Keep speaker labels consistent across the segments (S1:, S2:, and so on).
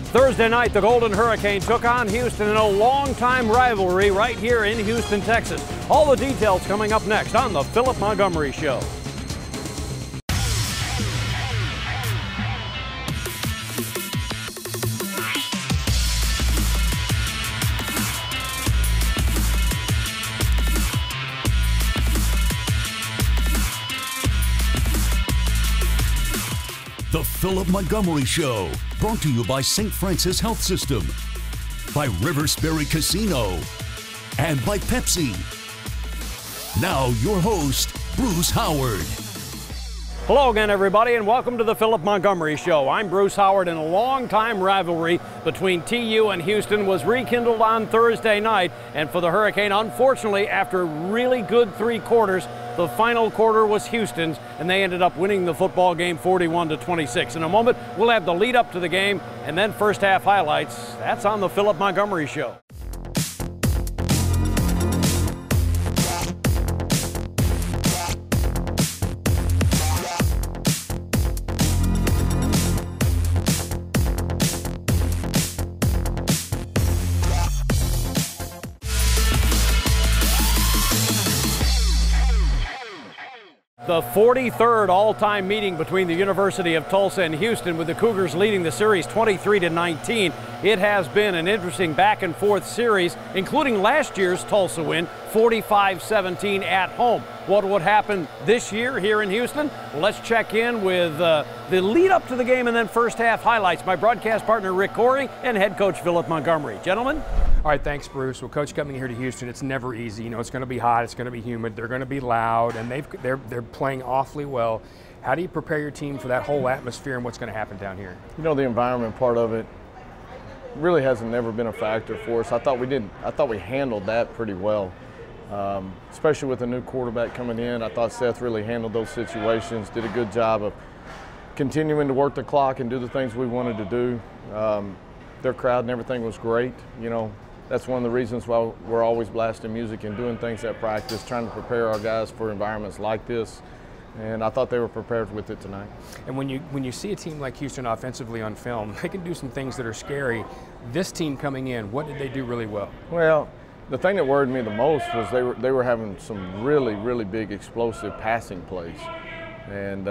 S1: Thursday night, the Golden Hurricane took on Houston in a long-time rivalry right here in Houston, Texas. All the details coming up next on the Philip Montgomery Show.
S2: The Philip Montgomery Show, brought to you by St. Francis Health System, by River Spirit Casino, and by Pepsi. Now your host, Bruce Howard.
S1: Hello again, everybody, and welcome to the Philip Montgomery Show. I'm Bruce Howard, and a long-time rivalry between TU and Houston was rekindled on Thursday night. And for the Hurricane, unfortunately, after really good 3 quarters, the final quarter was Houston's, and they ended up winning the football game 41-26. In a moment, we'll have the lead up to the game and then first half highlights. That's on the Philip Montgomery Show. The 43rd all-time meeting between the University of Tulsa and Houston, with the Cougars leading the series 23-19. It has been an interesting back-and-forth series, including last year's Tulsa win, 45-17 at home. What would happen this year here in Houston? Well, let's check in with the lead up to the game and then first half highlights. My broadcast partner Rick Corey and head coach Philip Montgomery. Gentlemen?
S3: All right, thanks, Bruce. Well, Coach, coming here to Houston, it's never easy. You know, it's going to be hot, it's going to be humid, they're going to be loud, and they're playing awfully well. How do you prepare your team for that whole atmosphere and what's going to happen down here?
S4: You know, the environment part of it really hasn't never been a factor for us. I thought we handled that pretty well, especially with a new quarterback coming in. I thought Seth really handled those situations, did a good job of continuing to work the clock and do the things we wanted to do. Their crowd and everything was great. You know, that's one of the reasons why we're always blasting music and doing things at practice, trying to prepare our guys for environments like this. And I thought they were prepared with it tonight. And when you see a team like Houston offensively on film, they can do some things that are scary. This team coming in, what did they do really well? Well, the thing that worried me the most was they were having some really, really big explosive passing plays. And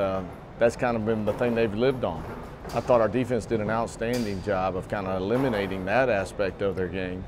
S4: that's kind of been the thing they've lived on. I thought our defense did an outstanding job of kind of eliminating that aspect of their game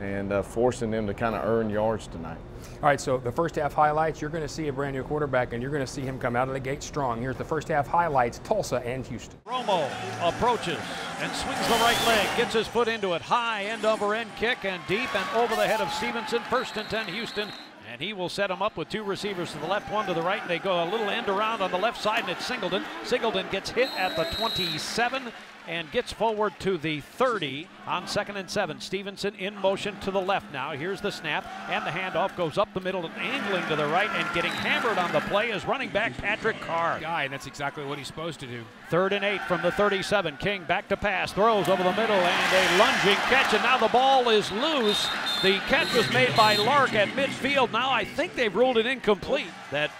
S4: and forcing them to kind of earn yards tonight. All right, so the first half highlights, you're going to see a brand new quarterback and you're going to see him come out of the gate strong. Here's the first half highlights, Tulsa and Houston.
S1: Romo approaches and swings the right leg, gets his foot into it, high end-over-end kick and deep and over the head of Stevenson. 1st and 10 Houston. And he will set him up with 2 receivers to the left, 1 to the right, and they go a little end around on the left side, and it's Singleton. Singleton gets hit at the 27 and gets forward to the 30 on 2nd and 7. Stevenson in motion to the left now. Here's the snap, and the handoff goes up the middle and angling to the right, and getting hammered on the play is running back Patrick Carr.
S3: And that's exactly what he's supposed to do.
S1: 3rd and 8 from the 37. King back to pass, throws over the middle, and a lunging catch, and now the ball is loose. The catch was made by Lark at midfield. Now I think they've ruled it incomplete. That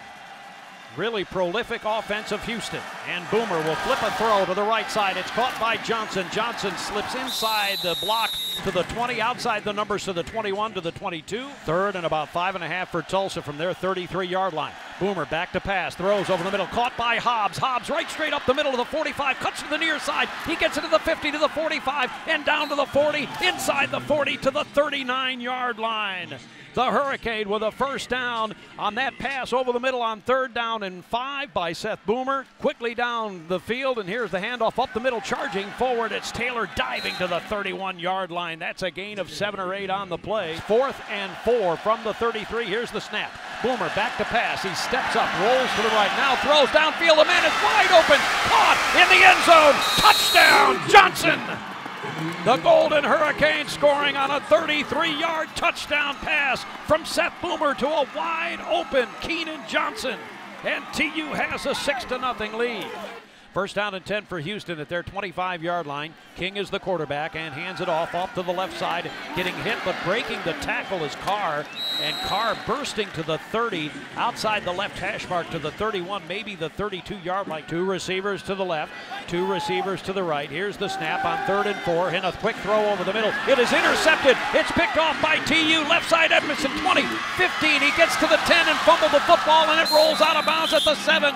S1: really prolific offense of Houston. And Boomer will flip a throw to the right side. It's caught by Johnson. Johnson slips inside the block to the 20, outside the numbers to the 21 to the 22. 3rd and about 5.5 for Tulsa from their 33-yard line. Boomer back to pass, throws over the middle, caught by Hobbs. Hobbs right straight up the middle of the 45, cuts to the near side. He gets it to the 50, to the 45, and down to the 40, inside the 40 to the 39-yard line. The Hurricane with a first down on that pass over the middle on 3rd down and 5 by Seth Boomer. Quickly down the field, and here's the handoff up the middle, charging forward. It's Taylor diving to the 31-yard line. That's a gain of 7 or 8 on the play. 4th and 4 from the 33. Here's the snap. Boomer back to pass. He steps up, rolls to the right, now throws downfield. The man is wide open, caught in the end zone. Touchdown, Johnson! The Golden Hurricane scoring on a 33-yard touchdown pass from Seth Boomer to a wide open Keenan Johnson. And TU has a 6-0 lead. First down and 10 for Houston at their 25-yard line. King is the quarterback and hands it off to the left side. Getting hit, but breaking the tackle is Carr. And Carr bursting to the 30, outside the left hash mark to the 31, maybe the 32-yard line. Two receivers to the left, two receivers to the right. Here's the snap on 3rd and 4. And a quick throw over the middle. It is intercepted. It's picked off by TU. Left side Edmondson, 20, 15. He gets to the 10 and fumbled the football, and it rolls out of bounds at the 7.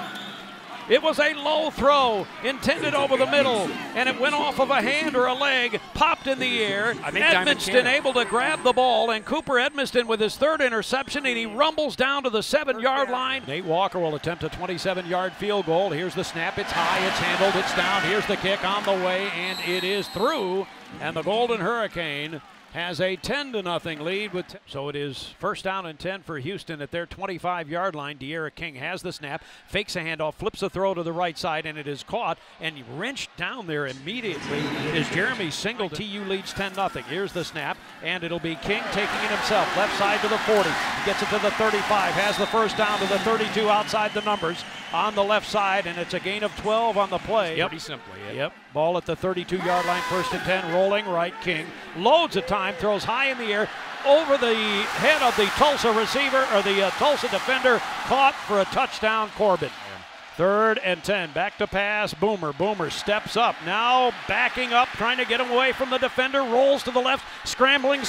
S1: It was a low throw intended over the middle, and it went off of a hand or a leg, popped in the air. Edmonston able to grab the ball, and Cooper Edmonston with his 3rd interception, and he rumbles down to the 7-yard line. Nate Walker will attempt a 27-yard field goal. Here's the snap. It's high, it's handled, it's down. Here's the kick on the way, and it is through. And the Golden Hurricane has a 10-0 lead. So it is first down and 10 for Houston at their 25-yard line. De'Ara King has the snap, fakes a handoff, flips a throw to the right side, and it is caught and wrenched down there immediately is Jeremy Singleton. TU leads 10-0. Here's the snap, and it'll be King taking it himself. Left side to the 40, gets it to the 35, has the first down to the 32 outside the numbers on the left side, and it's a gain of 12 on the play.
S3: Pretty simply.
S1: Yep. Ball at the 32-yard line, 1st and 10, rolling right. King loads of time, throws high in the air over the head of the Tulsa receiver, or the Tulsa defender, caught for a touchdown. Corbin. 3rd and 10, back to pass. Boomer steps up, now backing up, trying to get away from the defender, rolls to the left, scrambling,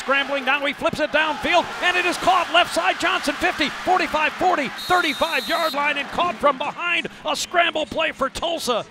S1: now he flips it downfield, and it is caught left side. Johnson, 50, 45, 40, 35-yard line, and caught from behind. A scramble play for Tulsa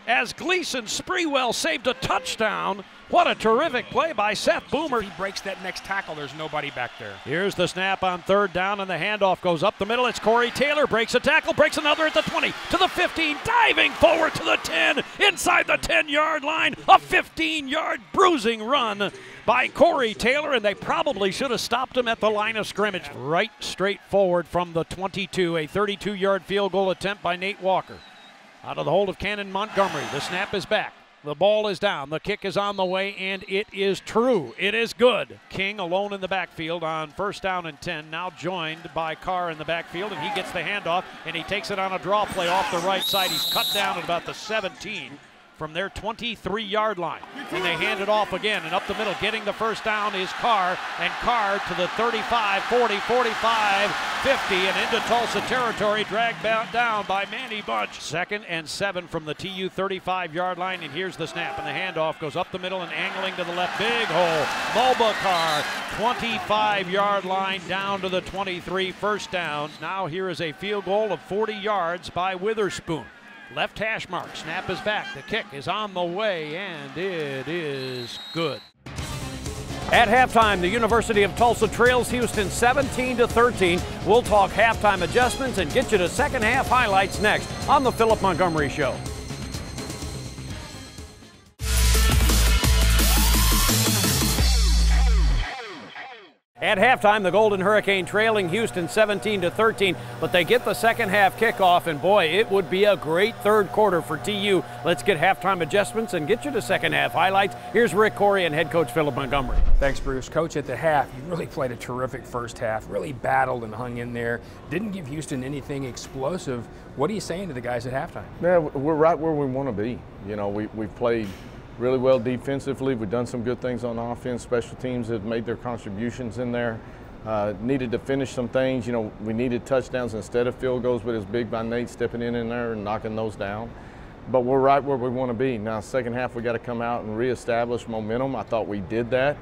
S1: as Gleason Sprewell saved a touchdown. What a terrific play by Seth Boomer.
S3: If he breaks that next tackle, there's nobody back there.
S1: Here's the snap on 3rd down, and the handoff goes up the middle. It's Corey Taylor, breaks a tackle, breaks another at the 20, to the 15, diving forward to the 10, inside the 10-yard line. A 15-yard bruising run by Corey Taylor, and they probably should have stopped him at the line of scrimmage. Right straight forward from the 22, a 32-yard field goal attempt by Nate Walker. Out of the hold of Cannon Montgomery. The snap is back. The ball is down. The kick is on the way, and it is true. It is good. King alone in the backfield on 1st down and 10, now joined by Carr in the backfield, and he gets the handoff, and he takes it on a draw play off the right side. He's cut down at about the 17 from their 23-yard line. And they hand it off again, and up the middle, getting the first down is Carr, and Carr to the 35, 40, 45, 50, and into Tulsa territory, dragged down by Manny Bunch. 2nd and 7 from the TU 35-yard line, and here's the snap, and the handoff goes up the middle and angling to the left. Big hole. Mulbacar, 25-yard line down to the 23, 1st down. Now here is a field goal of 40 yards by Witherspoon. Left hash mark, snap is back, the kick is on the way, and it is good. At halftime, the University of Tulsa trails Houston 17-13. We'll talk halftime adjustments and get you to second half highlights next on the Philip Montgomery Show. At halftime, the Golden Hurricane trailing Houston 17-13, but they get the second half kickoff, and boy, it would be a great 3rd quarter for TU. Let's get halftime adjustments and get you to second half highlights. Here's Rick Corey and head coach Philip Montgomery.
S3: Thanks, Bruce. Coach, at the half, you really played a terrific first half, really battled and hung in there. Didn't give Houston anything explosive. What are you saying to the guys at halftime?
S4: Yeah, we're right where we want to be. You know, we've played really well defensively. We've done some good things on offense. Special teams have made their contributions in there. Needed to finish some things. You know, we needed touchdowns instead of field goals, but it's big by Nate stepping in there and knocking those down. But we're right where we want to be. Now, second half, we got to come out and reestablish momentum. I thought we did that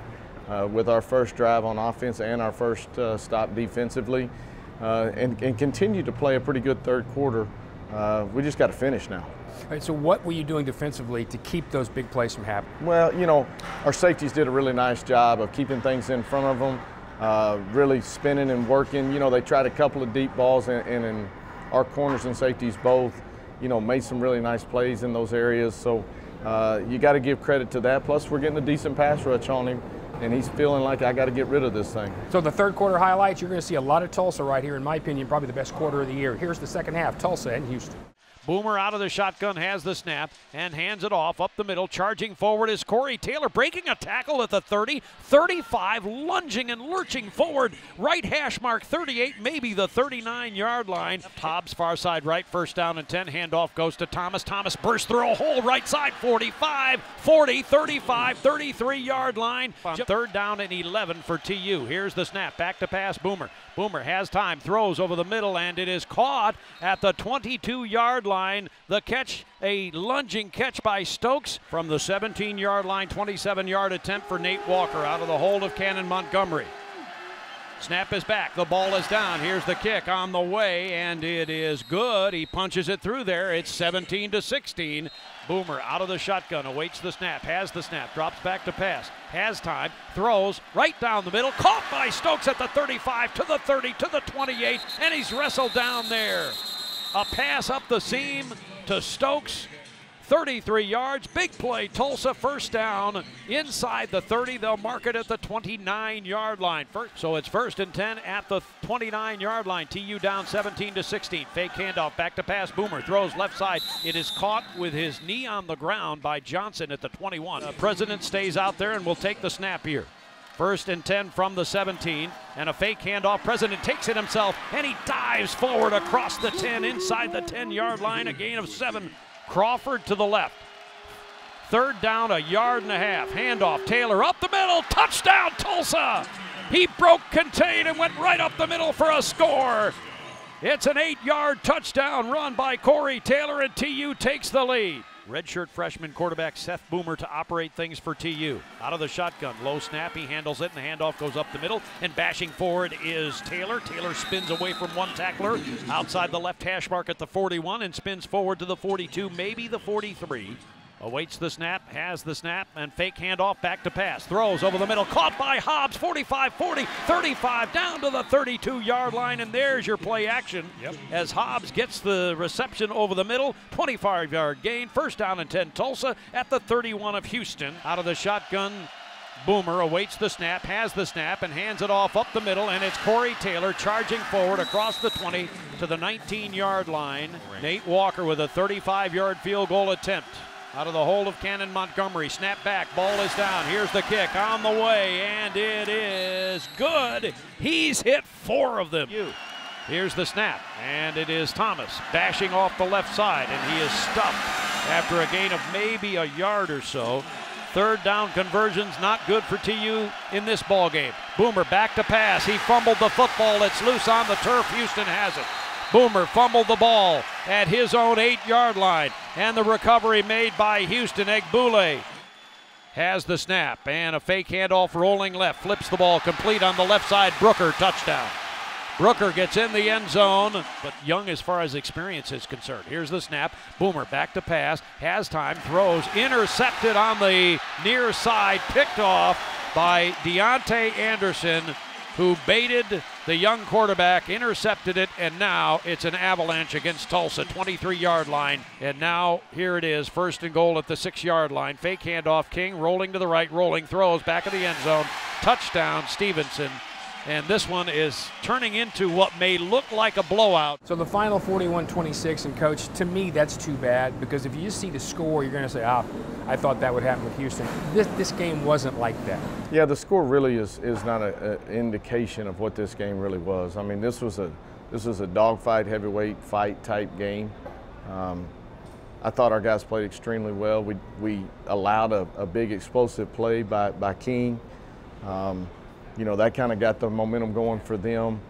S4: with our first drive on offense and our first stop defensively, and continue to play a pretty good 3rd quarter. We just got to finish now.
S3: All right, so what were you doing defensively to keep those big plays from happening?
S4: Well, you know, our safeties did a really nice job of keeping things in front of them, really spinning and working. You know, they tried a couple of deep balls, and in our corners and safeties both, you know, made some really nice plays in those areas. So you got to give credit to that. Plus, we're getting a decent pass rush on him, and he's feeling like I got to get rid of this thing.
S3: So the 3rd quarter highlights, you're going to see a lot of Tulsa right here, in my opinion, probably the best quarter of the year. Here's the second half, Tulsa and Houston.
S1: Boomer out of the shotgun, has the snap, and hands it off up the middle. Charging forward is Corey Taylor, breaking a tackle at the 30, 35, lunging and lurching forward. Right hash mark 38, maybe the 39-yard line. Hobbs far side right, first down and 10. Handoff goes to Thomas. Thomas bursts through a hole right side, 45, 40, 35, 33-yard line. Third down and 11 for TU. Here's the snap, back to pass, Boomer. Boomer has time, throws over the middle, and it is caught at the 22-yard line. The catch, a lunging catch by Stokes from the 17-yard line, 27-yard attempt for Nate Walker out of the hold of Cannon Montgomery. Snap is back, the ball is down. Here's the kick on the way, and it is good. He punches it through there. It's 17-16. Boomer out of the shotgun, awaits the snap, has the snap, drops back to pass, has time, throws right down the middle, caught by Stokes at the 35, to the 30, to the 28, and he's wrestled down there. A pass up the seam to Stokes. 33 yards, big play, Tulsa, first down inside the 30. They'll mark it at the 29-yard line. So it's first and 10 at the 29-yard line. TU down 17-16. Fake handoff, back to pass. Boomer throws left side. It is caught with his knee on the ground by Johnson at the 21. President stays out there and will take the snap here. First and 10 from the 17, and a fake handoff. President takes it himself, and he dives forward across the 10, inside the 10-yard line, a gain of 7. Crawford to the left. Third down, a yard and a half. Handoff, Taylor up the middle, touchdown Tulsa! He broke contain and went right up the middle for a score. It's an 8-yard touchdown run by Corey Taylor, and TU takes the lead. Redshirt freshman quarterback Seth Boomer to operate things for TU. Out of the shotgun, low snap, he handles it, and the handoff goes up the middle, and bashing forward is Taylor. Taylor spins away from one tackler outside the left hash mark at the 41 and spins forward to the 42, maybe the 43. Awaits the snap, has the snap, and fake handoff, back to pass. Throws over the middle, caught by Hobbs, 45, 40, 35, down to the 32-yard line, and there's your play action. As Hobbs gets the reception over the middle, 25-yard gain, first down and 10 Tulsa at the 31 of Houston. Out of the shotgun, Boomer awaits the snap, has the snap, and hands it off up the middle, and it's Corey Taylor charging forward across the 20 to the 19-yard line. Nate Walker with a 35-yard field goal attempt. Out of the hold of Cannon Montgomery, snap back, ball is down, here's the kick on the way, and it is good. He's hit 4 of them. Here's the snap, and it is Thomas bashing off the left side, and he is stuffed after a gain of maybe a yard or so. Third down conversions not good for TU in this ball game. Boomer back to pass, he fumbled the football, it's loose on the turf, Houston has it. Boomer fumbled the ball at his own 8-yard line, and the recovery made by Houston. Egbule has the snap, and a fake handoff rolling left, flips the ball complete on the left side. Brooker, touchdown. Brooker gets in the end zone, but young as far as experience is concerned. Here's the snap. Boomer back to pass, has time, throws, intercepted on the near side, picked off by Deontay Anderson, who baited the young quarterback, intercepted it, and now it's an avalanche against Tulsa, 23-yard line. And now here it is, first and goal at the 6-yard line. Fake handoff, King rolling to the right, rolling, throws back of the end zone. Touchdown, Stevenson. And this one is turning into what may look like a blowout.
S3: So the final 41-26, and Coach, to me that's too bad, because if you just see the score, you're going to say, I thought that would happen with Houston. This game wasn't like that. Yeah, the score really is not an indication of what this game really was. I mean, this was a dogfight, heavyweight fight type game. I thought our guys played extremely well. We allowed a big explosive play by King. You know, that kind of got the momentum going for them.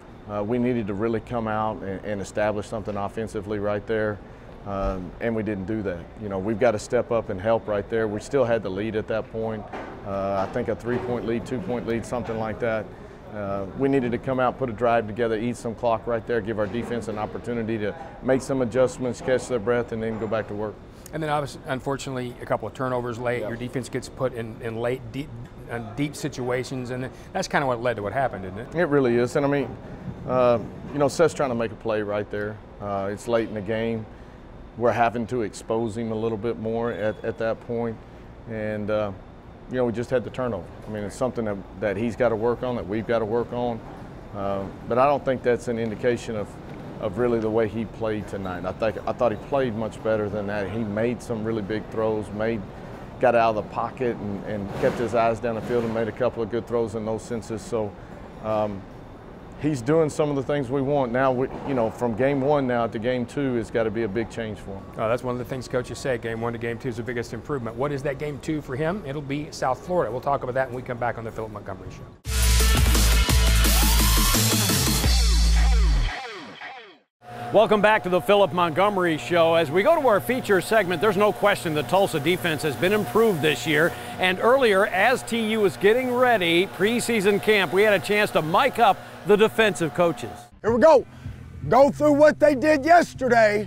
S3: We needed to really come out and establish something offensively right there, and we didn't do that. You know, we've got to step up and help right there. We still had the lead at that point. I think a 3-point lead, 2-point lead, something like that. We needed to come out, put a drive together, eat some clock right there, give our defense an opportunity to make some adjustments, catch their breath, and then go back to work. And then, obviously, unfortunately, a couple of turnovers late. Your defense gets put in late, deep situations, and that's kind of what led to what happened, isn't it? It really is. And I mean, you know, Seth's trying to make a play right there. It's late in the game. We're having to expose him a little bit more at that point, and you know, we just had the turnover. I mean, it's something that he's got to work on, that we've got to work on. But I don't think that's an indication of
S4: of really the way he played tonight. I thought he played much better than that. He made some really big throws, got out of the pocket and kept his eyes down the field and made a couple of good throws in those senses. So he's doing some of the things we want. Now, from game one now to game two has got to be a big change for him.
S3: Oh, that's one of the things coaches say. Game one to game two is the biggest improvement. What is that game two for him? It'll be South Florida. We'll talk about that when we come back on the Philip Montgomery Show. Welcome back to the Philip Montgomery Show. As we go to our feature segment, there's no question the Tulsa defense has been improved this year. And earlier, as TU was getting ready, preseason camp, we had a chance to mic up the defensive coaches.
S5: Here we go. Go through what they did yesterday.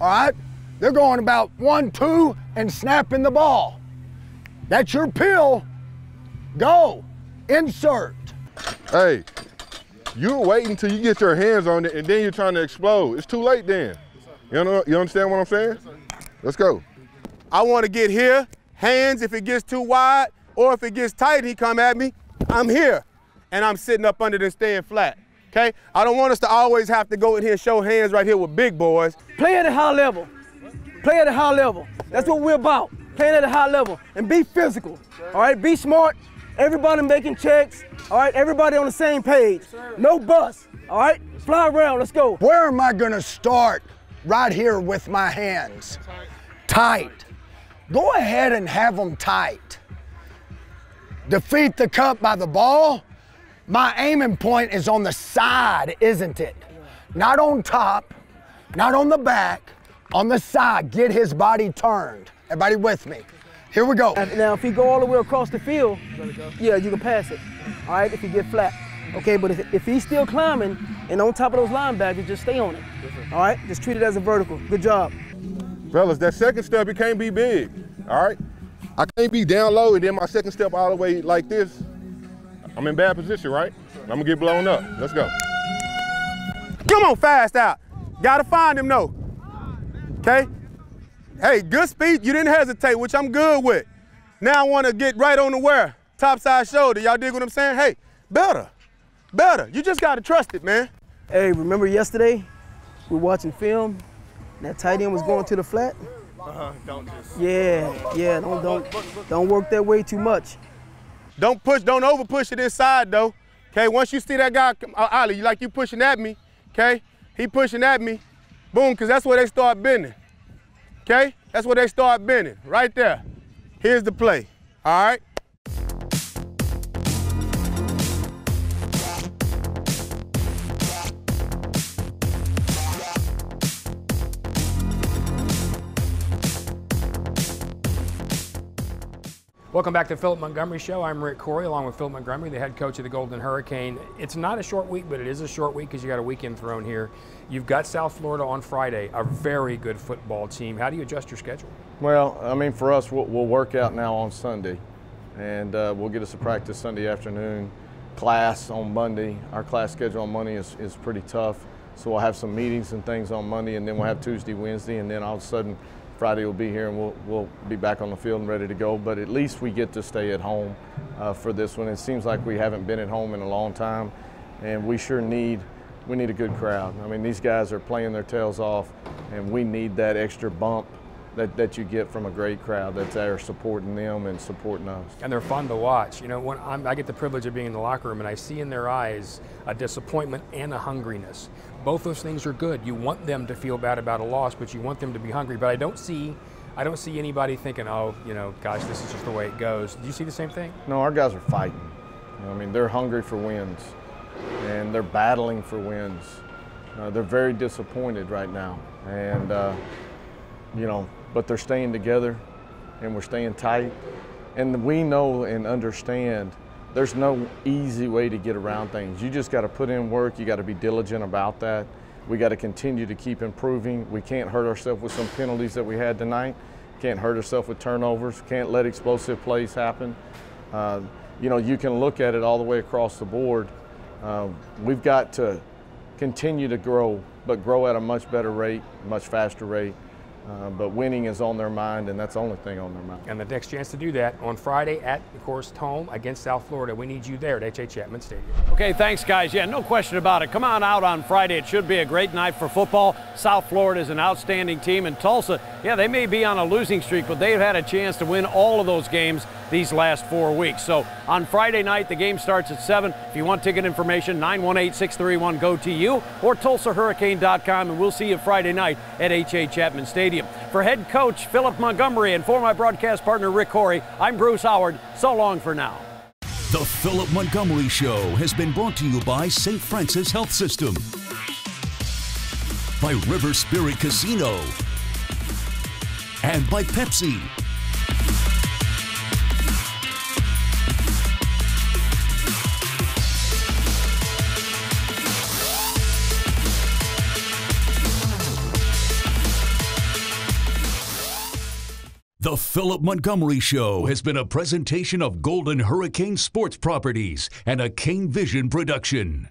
S5: All right? They're going about 1-2 and snapping the ball. That's your pill. Go. Insert.
S6: Hey. You're waiting till you get your hands on it, and then you're trying to explode. It's too late then. You understand what I'm saying? Let's go.
S7: I want to get here, hands if it gets too wide, or if it gets tight and he come at me, I'm here. And I'm sitting up under this staying flat, okay? I don't want us to always have to go in here and show hands right here with big boys.
S8: Play at a high level. Play at a high level. That's what we're about. Playing at a high level. And be physical, all right? Be smart. Everybody making checks, all right? Everybody on the same page. No bust, all right? Fly around, let's go.
S5: Where am I gonna start? Right here with my hands. Tight. Go ahead and have them tight. Defeat the cut by the ball. My aiming point is on the side, isn't it? Not on top, not on the back, on the side. Get his body turned. Everybody with me? Here we go.
S8: Now, if he go all the way across the field, yeah, you can pass it, all right, if he get flat. Okay, but if he's still climbing and on top of those linebackers, just stay on it, all right? Just treat it as a vertical. Good job.
S6: Fellas, that second step, it can't be big, all right? I can't be down low and then my second step all the way like this. I'm in bad position, right? I'm gonna get blown up. Let's go.
S7: Come on, fast out. Gotta find him though, okay? Hey, good speed, you didn't hesitate, which I'm good with. Now I want to get right on the wear, top side shoulder. Y'all dig what I'm saying? Hey, better. You just got to trust it, man.
S8: Hey, remember yesterday, we were watching film, that tight end was going to the flat? Yeah, don't work that way too much.
S7: Don't over push it inside though. Okay, once you see that guy, Ollie, like you pushing at me, okay? He pushing at me, boom, because that's where they start bending. Okay, that's where they start bending, right there. Here's the play, all right?
S3: Welcome back to the Philip Montgomery Show. I'm Rick Corey, along with Philip Montgomery, the head coach of the Golden Hurricane. It's not a short week, but it is a short week because you got a weekend thrown here. You've got South Florida on Friday, a very good football team. How do you adjust your schedule?
S4: Well, I mean, for us, we'll work out now on Sunday, and we'll get us a practice Sunday afternoon, class on Monday. Our class schedule on Monday is pretty tough, so we'll have some meetings and things on Monday, and then we'll have Tuesday, Wednesday, and then all of a sudden Friday will be here and we'll be back on the field and ready to go. But at least we get to stay at home for this one. It seems like we haven't been at home in a long time, and we sure need a good crowd. I mean, these guys are playing their tails off, and we need that extra bump that you get from a great crowd that's there supporting them and supporting us.
S3: And they're fun to watch. You know, when I get the privilege of being in the locker room and I see in their eyes a disappointment and a hungriness. Both those things are good. You want them to feel bad about a loss, but you want them to be hungry. But I don't see anybody thinking, oh, you know, gosh, this is just the way it goes. Do you see the same thing?
S4: No, our guys are fighting. I mean, they're hungry for wins, and they're battling for wins. They're very disappointed right now, and you know, but they're staying together, and we're staying tight. And we know and understand there's no easy way to get around things. You just got to put in work. You got to be diligent about that. We got to continue to keep improving. We can't hurt ourselves with some penalties that we had tonight. Can't hurt ourselves with turnovers. Can't let explosive plays happen. You know, you can look at it all the way across the board. We've got to continue to grow, but grow at a much better rate, much faster rate. but winning is on their mind, and that's the only thing on their mind.
S3: And the next chance to do that on Friday at, of course, home against South Florida. We need you there at H.A. Chapman Stadium.
S1: Okay, thanks, guys. Yeah, no question about it. Come on out on Friday. It should be a great night for football. South Florida is an outstanding team, and Tulsa, yeah, they may be on a losing streak, but they've had a chance to win all of those games these last 4 weeks. So on Friday night, the game starts at 7. If you want ticket information, 918-631-GO-TU or TulsaHurricane.com, and we'll see you Friday night at H.A. Chapman Stadium. For head coach Philip Montgomery and for my broadcast partner Rick Corey, I'm Bruce Howard. So long for now.
S2: The Philip Montgomery Show has been brought to you by St. Francis Health System, by River Spirit Casino, and by Pepsi. The Philip Montgomery Show has been a presentation of Golden Hurricane Sports Properties and a Kane Vision production.